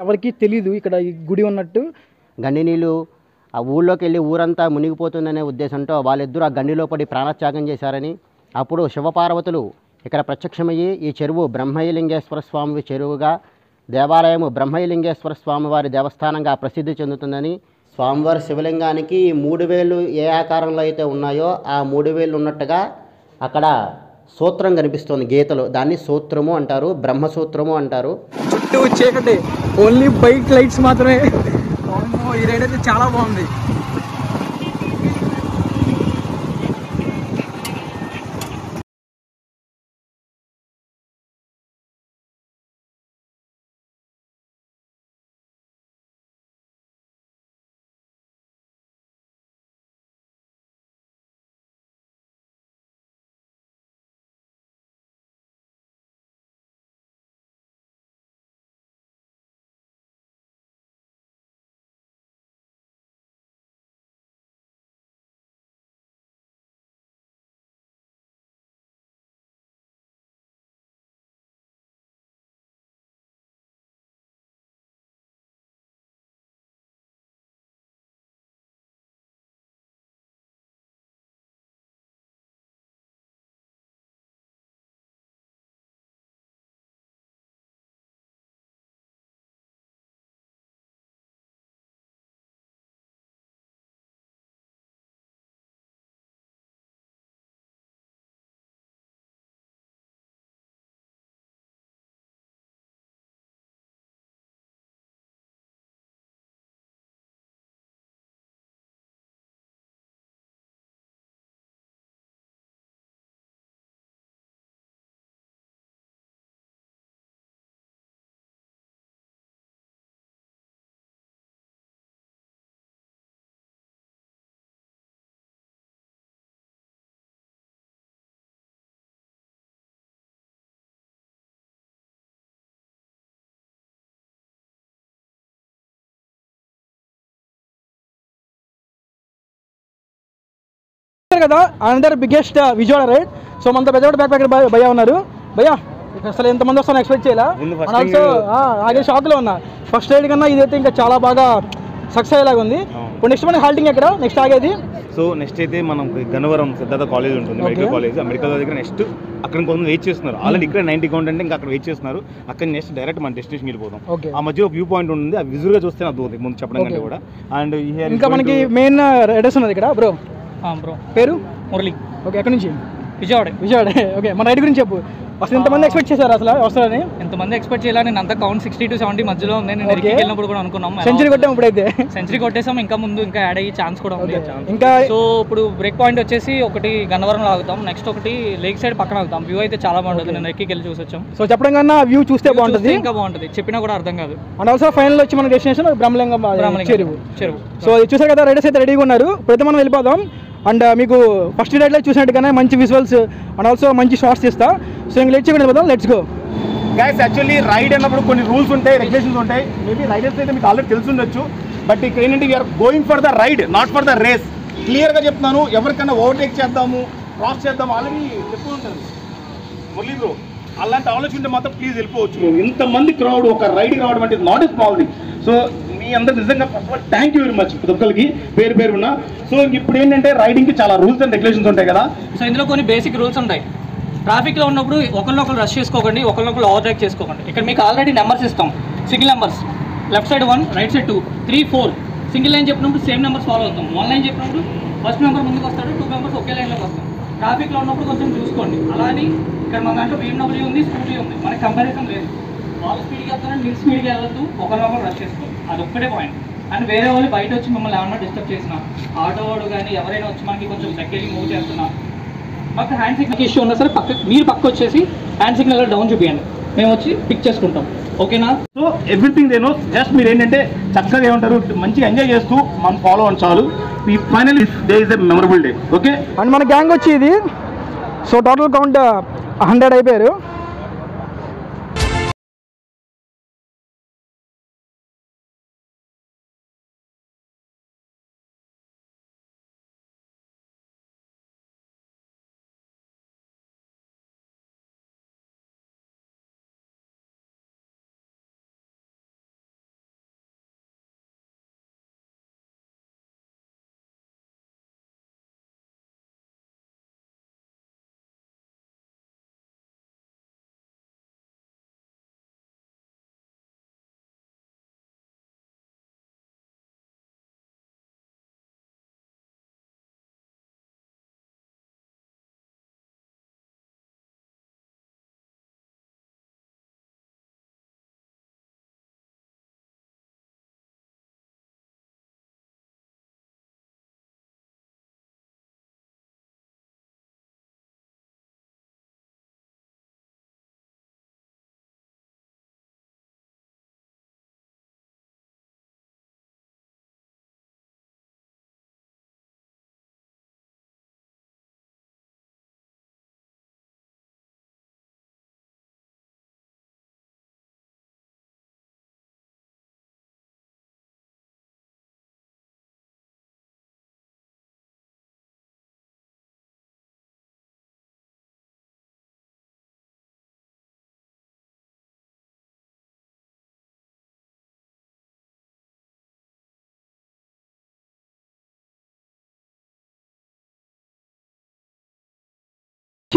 ఎవరికీ తెలీదు ఇక్కడ ఈ గుడి ఉన్నట్టు. గండి నీళ్ళు ఆ ఊళ్ళోకి వెళ్ళి ఊరంతా మునిగిపోతుందనే ఉద్దేశంతో వాళ్ళిద్దరూ ఆ గండిలో పడి ప్రాణత్యాగం చేశారని, అప్పుడు శివపార్వతులు ఇక్కడ ప్రత్యక్షమయ్యి ఈ చెరువు బ్రహ్మయ్యలింగేశ్వర స్వామి చెరువుగా, దేవాలయము బ్రహ్మయ్యలింగేశ్వర స్వామి వారి దేవస్థానంగా ప్రసిద్ధి చెందుతుందని, స్వామివారి శివలింగానికి 3 వేలు ఏ ఆకారంలో అయితే ఉన్నాయో ఆ 3 వేలు ఉన్నట్టుగా అక్కడ సూత్రం కనిపిస్తుంది గీతలు. దాన్ని సూత్రము అంటారు, బ్రహ్మసూత్రము అంటారు. చుట్టూ చీకటి, ఓన్లీ బైక్ లైట్స్ మాత్రమే. ఈ రైడ్ అయితే చాలా బాగుంది. కదా అందర్ బిగ్గెస్ట్ విజయవాడ రైడ్. సో మనతో పెద్దవాడు బ్యాక్ ప్యాకర్ భయ్యా ఉన్నారు. భయ్యా అసలు ఎంతమంది వస్తాను ఎక్స్పెక్ట్ చేయాలా? ఆల్సో ఆగే షాక్లో ఉన్నా. ఫస్ట్ రైడ్ కన్నా ఇదైతే ఇంకా చాలా బాగా సక్సెస్ అయ్యేలాగా ఉంది. ఇప్పుడు నెక్స్ట్ మనకి హాల్టింగ్ ఎక్కడ నెక్స్ట్ ఆగేది? సో నెక్స్ట్ అయితే మనం గన్నవరం సిద్ధార్థ కాలేజ్ ఉంటుంది, మెడికల్ కాలేజ్. ఆ మెడికల్ దగ్గర నెక్స్ట్ అక్కడ కొంచెం వెయిట్ చేస్తున్నారు. ఆల్రెడీ ఇక్కడ 90 కౌంట్ అంటే ఇంకా అక్కడ వెయిట్ చేస్తున్నారు. అక్కడ నెక్స్ట్ డైరెక్ట్ మన డెస్టినేషన్ వెళ్ళిపోతాం. ఆ మధ్య ఒక వ్యూ పాయింట్ ఉంటుంది, ఆ విజువల్గా చూస్తే అర్థమవుతుంది ముందు చెప్పడం కంటే కూడా. అండ్ ఇంకా మనకి మెయిన్ అడ్రస్ ఉన్నది ఇక్కడ. బ్రో పేరు మురళి. ఓకే, ఎక్కడి నుంచి? విజయవాడ. ఓకే, మన రైడ్ గురించి చెప్పు. అసలు ఎంతమంది ఎక్స్పెక్ట్ చేశారు అసలు వస్తారని? ఎంతమంది ఎక్స్పెక్ట్ చేయాలని నేను అంతా కౌంట్ 60 to 70 మధ్యలో ఉంది. నేను వెళ్ళినప్పుడు కూడా అనుకున్నాం సెంచరీ కొట్టాం. ఇప్పుడైతే సెంచరీ కొట్టేసాం. ఇంకా ముందు ఇంకా యాడ్ అయ్యే ఛాన్స్ కూడా ఉంది. ఇంకా సో ఇప్పుడు బ్రేక్ పాయింట్ వచ్చేసి ఒకటి గన్నవరంలో ఆగుతాం, నెక్స్ట్ ఒకటి లేక్ సైడ్ పక్కన ఆగుతాం. వ్యూ అయితే చాలా బాగుంటుంది. నేను ఎక్కి వెళ్ళి చూసి వచ్చాం. సో చెప్పడం కన్నా వ్యూ చూస్తే బాగుంటుంది, ఇంకా బాగుంటుంది. చెప్పినా కూడా అర్థం కాదు. అండ్ ఆల్సో ఫైనల్ వచ్చి మన డెస్టినేషన్ బ్రహ్మలింగం చెరువు. సో చూసారు కదా, రైడర్స్ అయితే రెడీగా ఉన్నారు. ఇప్పుడైతే మనం వెళ్ళిపోదాం. అండ్ మీకు ఫస్ట్ రైడ్లో చూసినట్టుగానే మంచి విజువల్స్ అండ్ ఆల్సో మంచి షార్ట్స్ ఇస్తా. సో ఇంక లేట్ చేయకుండా వెళ్ళిపోదాం. Let's go. Guys, actually ride అన్నప్పుడు కొన్ని రూల్స్ ఉంటాయి, రెగ్యులేషన్స్ ఉంటాయి. మేబీ రైడర్స్ అయితే మీకు ఆల్రెడీ తెలిసి ఉండొచ్చు. బట్ ఇక్కడ ఏంటంటే we're going for the ride, not for the race. క్లియర్గా చెప్తున్నాను. ఎవరికైనా ఓవర్టేక్ చేద్దాము, క్రాస్ చేద్దాము ఆల్రెడీ చెప్తూ ఉంటారు మురళీ బ్రో. అలాంటి ఆలోచన ఉంటే మాత్రం ప్లీజ్ వెళ్ళిపోవచ్చు. ఇంతమంది క్రౌడ్ ఒక రైడ్కి రావడం అంటే not a small thing. So మీ అందరూ నిజంగా థ్యాంక్ యూ వెరీ మచ్ ప్రతి ఒక్కరికి పేరు ఉన్నా. సో ఇప్పుడు ఏంటంటే రైడింగ్కి చాలా రూల్స్ అండ్ రెగ్యులేషన్స్ ఉంటాయి కదా. సో ఇందులో కొన్ని బేసిక్ రూల్స్ ఉంటాయి. ట్రాఫిక్లో ఉన్నప్పుడు ఒకరినొకరు రష్ చేసుకోకండి, ఒకరినొకరు ఓవర్టేక్ చేసుకోకండి. ఇక్కడ మీకు ఆల్రెడీ నెంబర్స్ ఇస్తాం, single numbers. Left side 1, right side 2, 3, 4. Single line చెప్పినప్పుడు సేమ్ నెంబర్స్ ఫాలో అవుతాం. 1 లైన్ చెప్పినప్పుడు ఫస్ట్ నెంబర్ ముందుకు వస్తాడు, 2 మెంబర్స్ ఒకే లైన్లోకి వస్తాం. ట్రాఫిక్లో ఉన్నప్పుడు కొంచెం చూసుకోండి. అలానే ఇక్కడ మన దాంట్లో BMW ఉంది, స్కూటీ ఉంది, మనకి కంపారిజన్ లేదు. వాళ్ళు స్పీడ్గా వెళ్తారని మీరు స్పీడ్గా వెళ్ళొద్దు, ఒకరినొకరు రష్ చేసుకోండి. అది ఒక్కటే పాయింట్. అండ్ వేరే వాళ్ళు బయట వచ్చి మిమ్మల్ని ఏమన్నా డిస్టర్బ్ చేసినా, ఆటో వాడు కానీ ఎవరైనా వచ్చి మనకి కొంచెం దగ్గరికి మూవ్ చేస్తున్నా, మాకు హ్యాండ్ సిగ్నల్ ఇష్యూ ఉన్నా సరే మీరు పక్క వచ్చేసి హ్యాండ్ సిగ్నల్ డౌన్ చూపించండి, మేము వచ్చి పిక్ చేసుకుంటాం. ఓకేనా? So everything they know. Just మీరు ఏంటంటే చక్కగా ఏమంటారు, మంచిగా ఎంజాయ్ చేస్తూ మనం ఫాలో అవ్వండి చాలు. Final day is a memorable day. Okay, and మన గ్యాంగ్ వచ్చి ఇది. సో టోటల్ కౌంట్ 100 అయిపోయారు.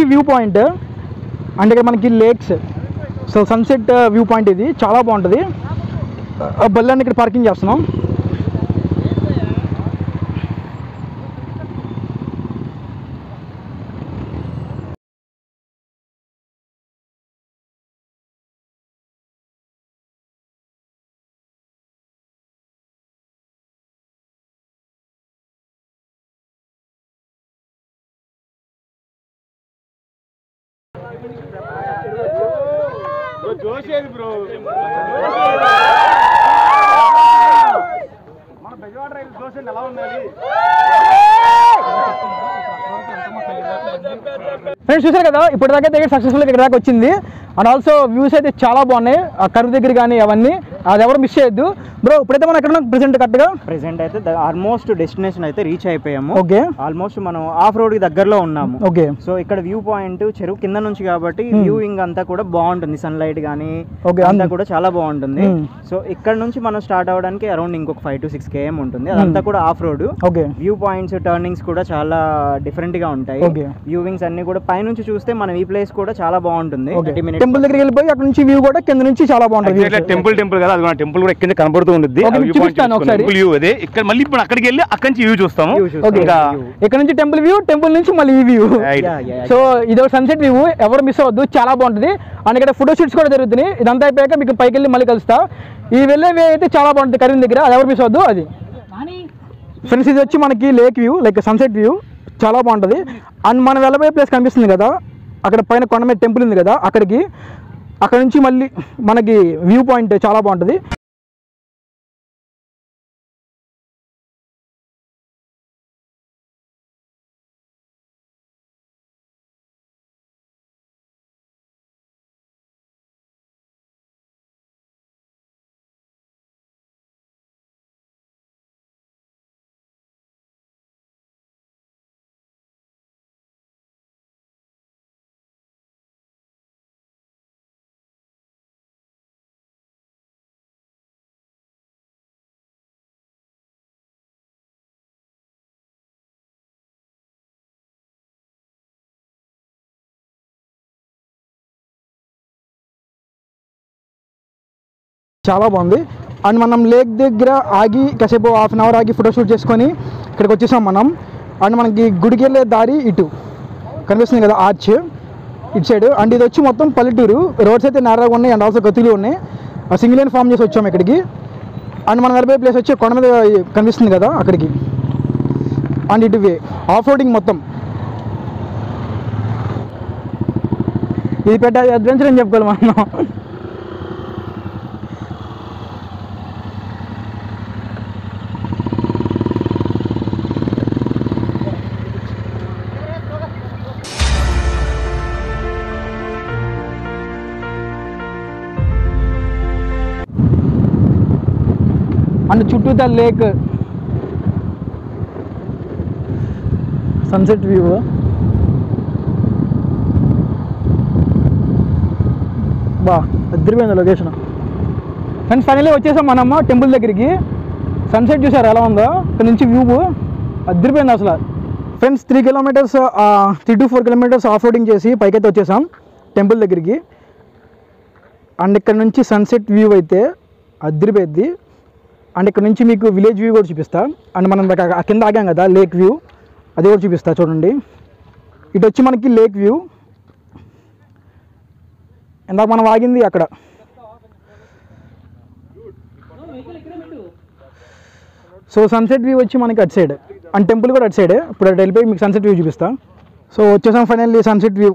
వ్యూ పాయింట్ అంటే ఇక్కడ మనకి lakes, so sunset view point ఇది చాలా బాగుంటుంది. బళ్ళని ఇక్కడ పార్కింగ్ చేస్తున్నాం. జోషేది బ్రో, మన బెజవాడ రైలు జోష్ ఎలా ఉన్నది ఫ్రెండ్స్. చూసారు కదా ఇప్పటిదాకా దగ్గర సక్సెస్ఫుల్ ఇక్కడ దాకా వచ్చింది. అండ్ ఆల్సో వ్యూస్ అయితే చాలా బాగున్నాయి. ఆ కరువు దగ్గర కానీ అవన్నీ అది ఎవరు మిస్ చేయొద్దు. బ్రో ఇప్పుడైతే మనం ఎక్కడ ప్రెసెంట్ కరెక్ట్గా ప్రెసెంట్ అయితే ఆల్మోస్ట్ డెస్టినేషన్ అయితే రీచ్ అయిపోయాము. ఓకే, ఆల్మోస్ట్ మనం ఆఫ్ రోడ్ కి దగ్గరలో ఉన్నాము. ఓకే. సో ఇక్కడ వ్యూ పాయింట్ చెరువు కింద నుంచి కాబట్టి వ్యూయింగ్ అంతా కూడా బాగుంటుంది. సన్ లైట్ కానీ అంతా కూడా చాలా బాగుంటుంది. సో ఇక్కడ నుంచి మనం స్టార్ట్ అవడానికి అరౌండ్ ఇంకొక 5 to 6 km ఉంటుంది. అదంతా కూడా of road. Okay. View points turnings కూడా చాలా డిఫరెంట్ గా ఉంటాయి. వ్యూవింగ్స్ అన్ని కూడా పైనుంచి చూస్తే మనం ఈ ప్లేస్ కూడా చాలా బాగుంటుంది. టెంపుల్ దగ్గరికి వెళ్ళిపోయి అక్కడ నుంచి వ్యూ కూడా కింద నుంచి చాలా బాగుంటుంది. టెంపుల్ కదా, అది టెంపుల్ కూడా కింద కనబడుతూ ఉంటుంది. వ్యూ అదే ఇక్కడ మళ్ళీ ఇప్పుడు అక్కడికి వెళ్ళి అక్కడి నుంచి వ్యూ చూస్తాము. ఇక్కడ నుంచి టెంపుల్ నుంచి మళ్ళీ ఈ వ్యూ. సో ఇది ఒక సన్సెట్ వ్యూ, ఎవరు మిస్ అవ్వద్దు, చాలా బాగుంటుంది. అండ్ ఇక్కడ ఫోటో షూట్స్ కూడా జరుగుతున్నాయి. ఇదంతా అయిపోయాక మీకు పైకి వెళ్ళి మళ్ళీ కలుస్తా. ఈ వెళ్ళే వే అయితే చాలా బాగుంటుంది కరీం దగ్గర, అది ఎవరు మిస్ అవ్వద్దు. అది ఫ్రెండ్స్ ఇది వచ్చి మనకి lake view, like sunset view చాలా బాగుంటుంది. అండ్ మనం వెళ్ళబోయే ప్లేస్ కనిపిస్తుంది కదా, అక్కడ పైన కొండ మీద టెంపుల్ ఉంది కదా, అక్కడ నుంచి మళ్ళీ మనకి వ్యూ పాయింట్ చాలా బాగుంటుంది. చాలా బాగుంది. అండ్ మనం లేక్ దగ్గర ఆగి కాసేపు హాఫ్ అన్ అవర్ ఆగి ఫోటోషూట్ చేసుకొని ఇక్కడికి వచ్చేసాం మనం. అండ్ మనకి గుడికి వెళ్ళే దారి ఇటు కనిపిస్తుంది కదా, ఆర్చ్ ఇటు సైడ్. అండ్ ఇది వచ్చి మొత్తం పల్లెటూరు, రోడ్స్ అయితే నేరగా ఉన్నాయి అండ్ ఆల్సో గతులు ఉన్నాయి. సింగిల్ లైన్ ఫామ్ చేసి వచ్చాము ఇక్కడికి. అండ్ మనం వెళ్ళిపోయే ప్లేస్ వచ్చి కొండ మీద కనిపిస్తుంది కదా అక్కడికి. అండ్ ఇటు వే ఆఫ్ రోడింగ్ మొత్తం. ఇది పెద్ద అడ్వెంచర్ అని చెప్పుకోవాలి మనం. అండ్ చుట్టూతా లేక్, సన్సెట్ వ్యూ. బా అద్దరిపోయింది లొకేషన్. ఫ్రెండ్స్ ఫైనల్లీ వచ్చేసాం మనమ్మ టెంపుల్ దగ్గరికి. సన్సెట్ చూసారు ఎలా ఉందో, ఇక్కడ నుంచి వ్యూ అద్దరిపోయింది అసలు. Friends 3 kilometers 3 to 4 kilometers off roading చేసి పైకైతే వచ్చేసాం టెంపుల్ దగ్గరికి. అండ్ ఇక్కడ నుంచి సన్సెట్ వ్యూ అయితే అద్దరిపోయింది. అండ్ ఇక్కడ నుంచి మీకు విలేజ్ వ్యూ కూడా చూపిస్తా. అండ్ మనం కింద ఆగాం కదా లేక్ వ్యూ, అది కూడా చూపిస్తా చూడండి. ఇటు వచ్చి మనకి లేక్ వ్యూ, ఇందాక మనం ఆగింది అక్కడ. సో సన్సెట్ వ్యూ వచ్చి మనకి అటు సైడ్, అండ్ టెంపుల్ కూడా అటు సైడే. ఇప్పుడు అటు వెళ్ళిపోయి మీకు సన్సెట్ వ్యూ చూపిస్తా. సో వచ్చేసాం finally sunset view.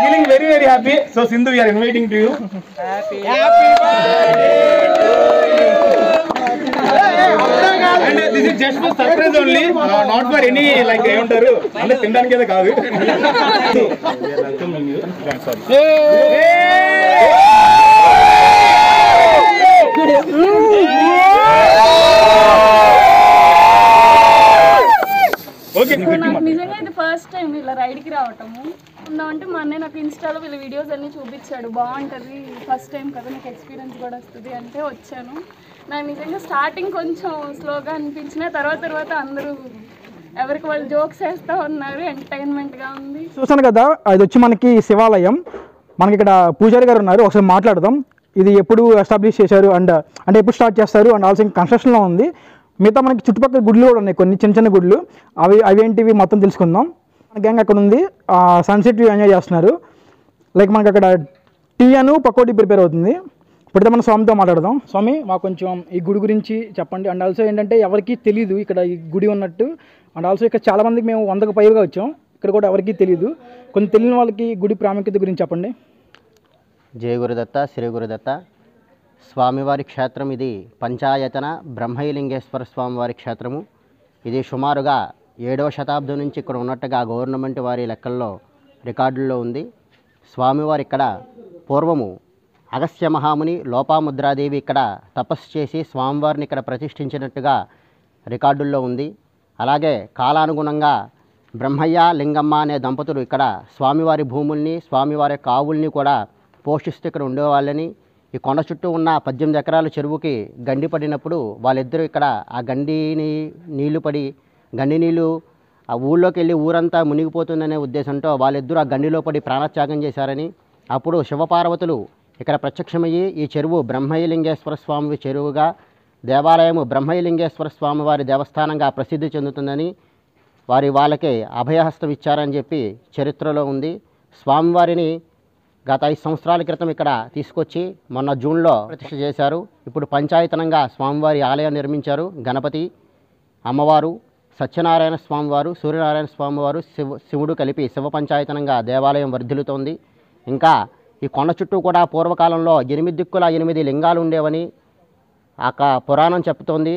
Feeling very very happy. So Sindhu, we are inviting to you. Happy birthday to you. And this is just for surprise only, not for any like ఏమంటారు అంటే తినడానికి అయితే కాదు. నాకు నిజంగా ఇది ఫస్ట్ టైం ఇలా రైడ్కి రావటము ఉందామంటే మా అన్నయ్య నాకు ఇన్స్టాలో వీళ్ళ వీడియోస్ అన్నీ చూపించాడు, బాగుంటుంది ఫస్ట్ టైం కదా నీకు ఎక్స్పీరియన్స్ కూడా వస్తుంది అంటే వచ్చాను. నాకు నిజంగా స్టార్టింగ్ కొంచెం స్లోగా అనిపించిన తర్వాత అందరూ ఎవరికి వాళ్ళు జోక్స్ వేస్తూ ఉన్నారు, ఎంటర్టైన్మెంట్గా ఉంది. చూసాను కదా, అది వచ్చి మనకి శివాలయం. మనకి ఇక్కడ పూజారి గారు ఉన్నారు, ఒకసారి మాట్లాడదాం. ఇది ఎప్పుడు ఎస్టాబ్లిష్ చేశారు అండ్ అంటే ఎప్పుడు స్టార్ట్ చేస్తారు అండ్ ఆల్సో ఇంకా కన్స్ట్రక్షన్లో ఉంది. మిగతా మనకి చుట్టుపక్కల గుడ్లు కూడా ఉన్నాయి, కొన్ని చిన్న చిన్న గుడ్లు. అవి ఏంటివి మొత్తం తెలుసుకుందాం. మన గ్యాంగ్ అక్కడ ఉంది, సన్సెట్ వ్యూ ఎంజాయ్ చేస్తున్నారు. లైక్ మనకి అక్కడ టీ అను పకోడీ ప్రిపేర్ అవుతుంది. ఇప్పుడైతే మనం స్వామితో మాట్లాడదాం. స్వామి, మాకు కొంచెం ఈ గుడి గురించి చెప్పండి. అండ్ ఆల్సో ఏంటంటే ఎవరికీ తెలియదు ఇక్కడ ఈ గుడి ఉన్నట్టు. అండ్ ఆల్సో ఇక్కడ చాలామందికి మేము 100కు పైగా వచ్చాం, ఇక్కడ కూడా ఎవరికీ తెలియదు. కొంచెం తెలియని వాళ్ళకి గుడి ప్రాముఖ్యత గురించి చెప్పండి. జయ గురుదత్త, శ్రీ గురుదత్త. స్వామివారి క్షేత్రం ఇది పంచాయతన బ్రహ్మలింగేశ్వర స్వామివారి క్షేత్రము. ఇది సుమారుగా 7వ శతాబ్దం నుంచి ఇక్కడ ఉన్నట్టుగా గవర్నమెంట్ వారి లెక్కల్లో రికార్డుల్లో ఉంది. స్వామివారి ఇక్కడ పూర్వము అగస్త్య మహాముని లోపాముద్రాదేవి ఇక్కడ తపస్సు చేసి స్వామివారిని ఇక్కడ ప్రతిష్ఠించినట్టుగా రికార్డుల్లో ఉంది. అలాగే కాలానుగుణంగా బ్రహ్మయ్య లింగమ్మ అనే దంపతులు ఇక్కడ స్వామివారి భూముల్ని స్వామివారి కావుల్ని కూడా పోషిస్తూ ఇక్కడ ఉండేవాళ్ళని, ఈ కొండ చుట్టూ ఉన్న 18 ఎకరాల చెరువుకి గండి పడినప్పుడు వాళ్ళిద్దరూ ఇక్కడ ఆ గండిని నీళ్లు పడి గండి నీళ్ళు ఆ ఊళ్ళోకి వెళ్ళి ఊరంతా మునిగిపోతుందనే ఉద్దేశంతో వాళ్ళిద్దరూ ఆ గండిలో పడి ప్రాణత్యాగం చేశారని, అప్పుడు శివపార్వతులు ఇక్కడ ప్రత్యక్షమయ్యి ఈ చెరువు బ్రహ్మలింగేశ్వర స్వామి చెరువుగా, దేవాలయము బ్రహ్మలింగేశ్వర స్వామి వారి దేవస్థానంగా ప్రసిద్ధి చెందుతుందని వాళ్ళకి అభయహస్తం ఇచ్చారని చెప్పి చరిత్రలో ఉంది. స్వామివారిని గత 5 సంవత్సరాల క్రితం ఇక్కడ తీసుకొచ్చి మొన్న జూన్లో ప్రతిష్ఠ చేశారు. ఇప్పుడు పంచాయతనంగా స్వామివారి ఆలయం నిర్మించారు. గణపతి, అమ్మవారు, సత్యనారాయణ స్వామివారు, సూర్యనారాయణ స్వామివారు, శివుడు కలిపి శివ పంచాయతనంగా దేవాలయం వర్ధిల్లుతోంది. ఇంకా ఈ కొండ చుట్టూ కూడా పూర్వకాలంలో 8 దిక్కుల 8 లింగాలు ఉండేవని ఆ పురాణం చెప్తోంది.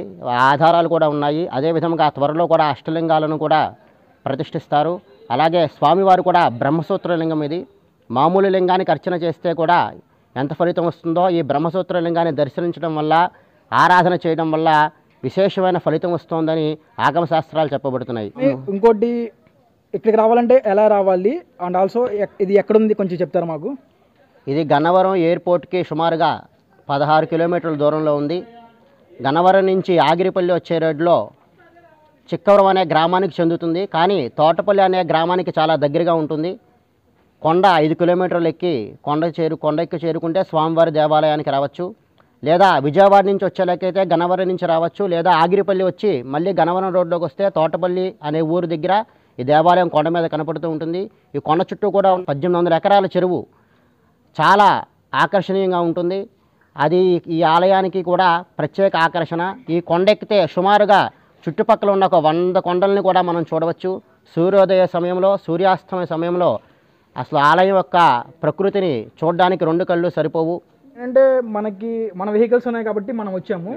ఆధారాలు కూడా ఉన్నాయి. అదేవిధంగా త్వరలో కూడా అష్టలింగాలను కూడా ప్రతిష్ఠిస్తారు. అలాగే స్వామివారు కూడా బ్రహ్మసూత్ర లింగం. ఇది మామూలు లింగానికి అర్చన చేస్తే కూడా ఎంత ఫలితం వస్తుందో ఈ బ్రహ్మసూత్ర లింగాన్ని దర్శించడం వల్ల, ఆరాధన చేయడం వల్ల విశేషమైన ఫలితం వస్తుందని ఆగమ శాస్త్రాలు చెప్పబడుతున్నాయి. ఇంకోటి, ఇక్కడికి రావాలంటే ఎలా రావాలి అండ్ ఆల్సో ఇది ఎక్కడుంది కొంచెం చెప్తారా మాకు? ఇది గన్నవరం ఎయిర్పోర్ట్కి సుమారుగా 16 కిలోమీటర్ల దూరంలో ఉంది. గన్నవరం నుంచి ఆగిరిపల్లి వచ్చే రోడ్లో చిక్కవరం అనే గ్రామానికి చెందుతుంది, కానీ తోటపల్లి అనే గ్రామానికి చాలా దగ్గరగా ఉంటుంది. కొండ 5 కిలోమీటర్లు ఎక్కి కొండ ఎక్కి చేరుకుంటే స్వామివారి దేవాలయానికి రావచ్చు. లేదా విజయవాడ నుంచి వచ్చేలాకైతే గన్నవరం నుంచి రావచ్చు. లేదా ఆగిరిపల్లి వచ్చి మళ్ళీ గన్నవరం రోడ్లోకి వస్తే తోటపల్లి అనే ఊరు దగ్గర ఈ దేవాలయం కొండ మీద కనపడుతూ ఉంటుంది. ఈ కొండ చుట్టూ కూడా 1800 ఎకరాల చెరువు చాలా ఆకర్షణీయంగా ఉంటుంది. అది ఈ ఆలయానికి కూడా ప్రత్యేక ఆకర్షణ. ఈ కొండెక్కితే సుమారుగా చుట్టుపక్కల ఉన్న ఒక 100 కొండల్ని కూడా మనం చూడవచ్చు. సూర్యోదయ సమయంలో, సూర్యాస్తమయ సమయంలో అసలు ఆలయం యొక్క ప్రకృతిని చూడడానికి 2 కళ్ళు సరిపోవు. అంటే మన వెహికల్స్ ఉన్నాయి కాబట్టి మనం వచ్చాము.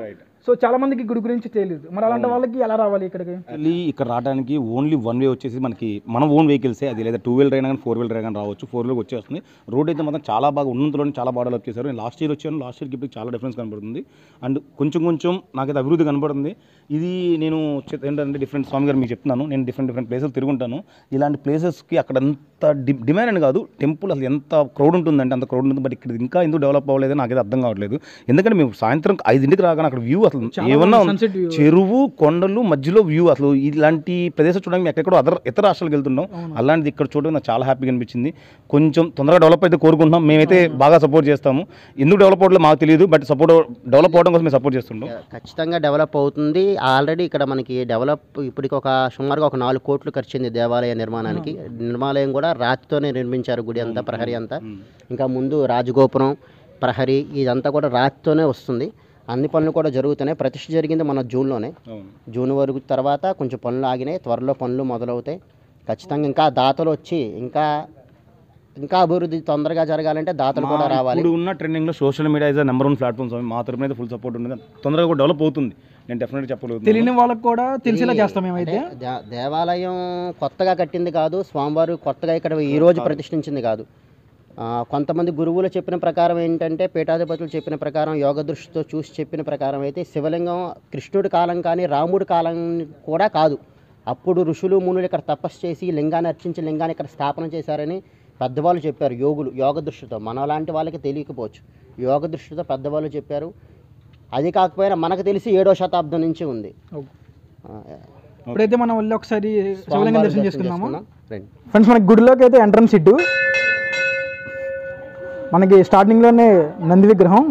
సో చాలా మందికి గుడి గురించి తెలియదు, మరి అలాంటి వాళ్ళకి ఎలా రావాలి ఇక్కడికి? ఇక్కడ రావడానికి ఓన్లీ 1 వే వచ్చేసి మనకి మన ఓన్ వెహికల్సే. అది లేదా 2 వీలర్ అయినా కానీ 4 వీలర్ అయినా కానీ రావచ్చు. 4 వీలర్ వచ్చేస్తుంది. రోడ్ అయితే మాత్రం చాలా బాగా ఉన్నంతలో చాలా బాగా డెవలప్ చేశారు. నేను లాస్ట్ ఇయర్ వచ్చాను, లాస్ట్ ఇయర్కి ఇప్పుడు చాలా డిఫరెన్స్ కనబడుతుంది. అండ్ కొంచెం నాకైతే అభివృద్ధి కనబడుతుంది. ఇది నేను ఏంటంటే డిఫరెంట్ స్వామి గారు మీకు చెప్తున్నాను, నేను డిఫరెంట్ ప్లేసెస్ తిరుగుంటాను. ఇలాంటి ప్లేసెస్కి అక్కడ అంత డిమాండ్ అని కాదు, టెంపుల్ అసలు ఎంత క్రౌడ్ ఉంటుందంటే అంత క్రౌడ్ ఉంటుంది. బట్ ఇక్కడ ఇంకా ఎందుకు డెవలప్ అవ్వలేదు నాకైతే అర్థం కావట్లేదు. ఎందుకంటే మేము సాయంత్రం 5ంటికి రాగానే అక్కడ వ్యూ అసలు ఏమన్నా చెరువు, కొండలు మధ్యలో వ్యూ, అసలు ఇలాంటి ప్రదేశం చూడడానికి మేము ఎక్కడెక్కడో ఇతర రాష్ట్రాలకు వెళ్తున్నాం. అలాంటిది ఇక్కడ చూడడం నాకు చాలా హ్యాపీగా అనిపించింది. కొంచెం తొందరగా డెవలప్ అయితే కోరుకుంటున్నాం. మేమైతే బాగా సపోర్ట్ చేస్తాము. ఎందుకు డెవలప్ అవ్వడం మాకు తెలియదు, బట్ డెవలప్ అవ్వడం కోసం మేము సపోర్ట్ చేస్తుంటాం. ఖచ్చితంగా డెవలప్ అవుతుంది. ఆల్రెడీ ఇక్కడ మనకి ఇప్పటికి సుమారుగా 4 కోట్లు ఖర్చింది దేవాలయ నిర్మాణానికి. నిర్మాలయం కూడా రాతితోనే నిర్మించారు. గుడి అంతా, ప్రహరీ అంతా. ఇంకా ముందు రాజగోపురం, ప్రహరీ ఇదంతా కూడా రాతితోనే వస్తుంది. అన్ని పనులు కూడా జరుగుతున్నాయి. ప్రతిష్ఠ జరిగింది మన జూన్లోనే. జూన్ వరకు తర్వాత కొంచెం పనులు ఆగినాయి. త్వరలో పనులు మొదలవుతాయి. ఖచ్చితంగా ఇంకా దాతలు వచ్చి ఇంకా అభివృద్ధి తొందరగా జరగాలంటే దాతలు కూడా రావాలి. ఇప్పుడు ఉన్న ట్రెండింగ్లో social media is number 1 platform. మా తరపున అయితే ఫుల్ సపోర్ట్ ఉంటుంది. తొందరగా కూడా డెవలప్ అవుతుంది. నేను డెఫినెట్గా చెప్పలేదు. తెలియని వాళ్ళకి కూడా తెలిసేలా చేస్తాం. మేమైతే దేవాలయం కొత్తగా కట్టింది కాదు, స్వామివారు కొత్తగా ఇక్కడ ఈరోజు ప్రతిష్ఠించింది కాదు. కొంతమంది గురువులు చెప్పిన ప్రకారం ఏంటంటే, పీఠాధిపతులు చెప్పిన ప్రకారం, యోగ దృష్టితో చూసి చెప్పిన ప్రకారం అయితే శివలింగం కృష్ణుడి కాలం కానీ రాముడి కాలం కూడా కాదు. అప్పుడు ఋషులు మునులు ఇక్కడ తపస్సు చేసి లింగాన్ని అర్చించి లింగాన్ని ఇక్కడ స్థాపన చేశారని పెద్దవాళ్ళు చెప్పారు. యోగ దృష్టితో, మనలాంటి వాళ్ళకి తెలియకపోవచ్చు, యోగ దృష్టితో పెద్దవాళ్ళు చెప్పారు. అది కాకపోయినా మనకు తెలిసి 7వ శతాబ్దం నుంచి ఉంది. ఇప్పుడైతే మనం వెళ్ళి ఒకసారి శివలింగం దర్శనం చేసుకున్నాము ఫ్రెండ్స్. మనకి గుడిలోకి అయితే ఎంట్రన్స్ ఇటు మనకి స్టార్టింగ్లోనే నంది విగ్రహం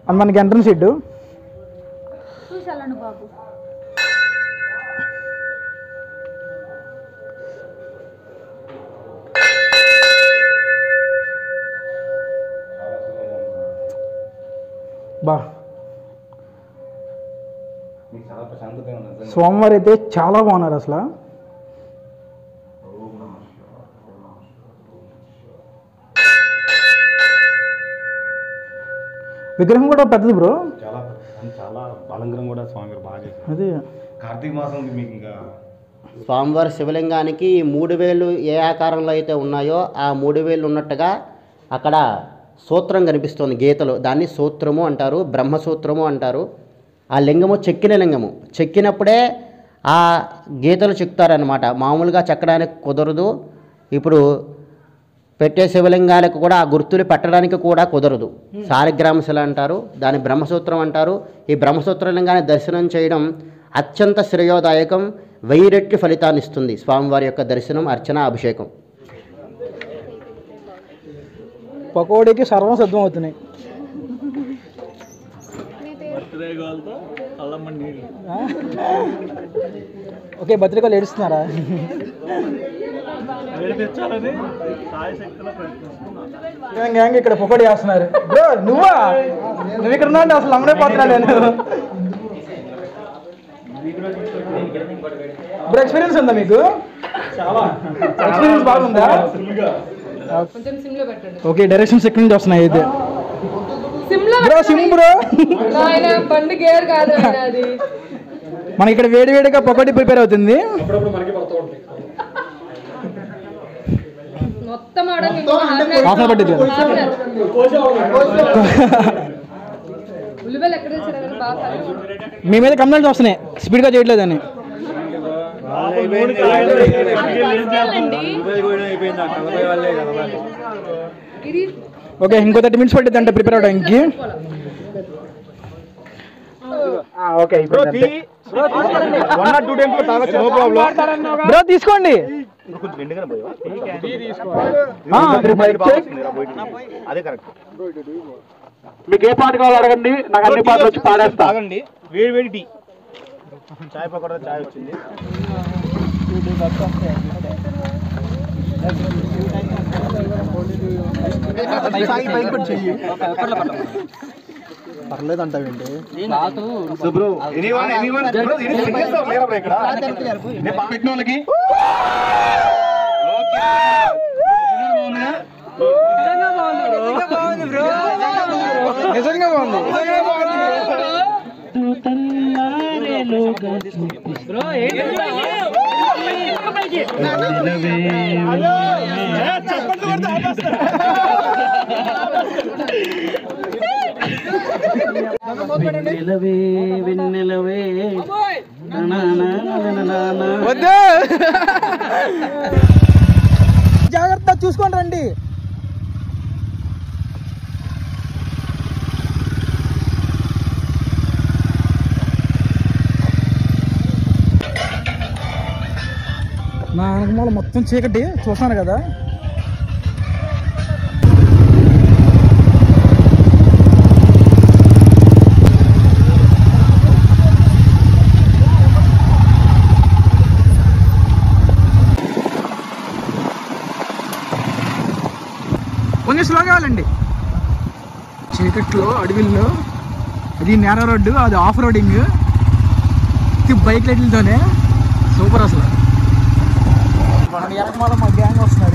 అండ్ మనకి ఎంట్రన్స్ ఇటు బాబు. బా స్వామివారు అయితే చాలా బాగున్నారు అసలు. విగ్రహం కూడా పెద్దది బ్రో, చాలా బలంగా కూడా స్వామివారు బాగా చేశారు. అదే కార్తీక మాసం మీకు ఇంకా స్వామివారి శివలింగానికి 3 వేలు ఏ ఆకారంలో అయితే ఉన్నాయో ఆ 3 వేలు ఉన్నట్టుగా అక్కడ సూత్రం కనిపిస్తుంది గీతలు. దాన్ని సూత్రము అంటారు, బ్రహ్మసూత్రము అంటారు. ఆ లింగము చెక్కిన లింగము, చెక్కినప్పుడే ఆ గీతలు చెక్తారనమాట. మామూలుగా చెక్కడానికి కుదరదు. ఇప్పుడు పెట్టే శివలింగాలకు కూడా ఆ గుర్తులు పెట్టడానికి కూడా కుదరదు. సాలిగ్రామశిల అంటారు, దాని బ్రహ్మసూత్రం అంటారు. ఈ బ్రహ్మసూత్ర లింగాన్ని దర్శనం చేయడం అత్యంత శ్రేయోదాయకం, 1000 రెట్లు ఫలితాన్ని ఇస్తుంది స్వామివారి యొక్క దర్శనం, అర్చన, అభిషేకం. పకోడీకి సర్వం సిద్ధం అవుతున్నాయి. ఓకే, భద్రికలు ఏడుస్తున్నారా? గ్యాంగ్ ఇక్కడ పకోడీ చేస్తున్నారు. బ్రో నువ్వు ఇక్కడ ఉన్నా అంటే అసలు అమ్మడే పోతున్నా నేను. బ్రో ఎక్స్పీరియన్స్ ఉందా మీకు? ఎక్స్పీరియన్స్ బాగుందా? ఓకే, డైరెక్షన్స్ ఎక్కడి నుంచి వస్తున్నాయి అయితే? బ్రో సిమ్ బ్రో, మనకి ఇక్కడ వేడి వేడిగా పకోడీ ప్రిపేర్ అవుతుంది. హాఫ్ పట్టింది. మీ మీద కంప్లైంట్స్ వస్తున్నాయి స్పీడ్గా చేయట్లేదని. ఓకే, ఇంకో 30 మినిట్స్ పట్టింది అంటే ప్రిపేర్ అవడానికి. ఓకే బ్రో తీసుకోండి. మీకు ఏ పాట కావాలో అడగండి, నాకు అన్ని పాటలు వచ్చి పాడేస్తా. వేడి వేడి టీ, చాయ్ పకోడా, చాయ్ వచ్చింది. పర్లేదు అంటావేంటి? నిజంగా బాగుంది. జాగ్రత్త చూసుకోండి రండి. నా వెనకమాల మొత్తం చీకటి చూస్తాను కదా. కొంచెం స్లోగా వెళ్ళండి. చీకట్లో అడవిల్లో, అది నేర రోడ్డు, అది ఆఫ్ రోడింగ్, బైక్ లైట్లతోనే సూపర్ అసలు. వెనకమాల మా గ్యాంగ్ వస్తున్నారు.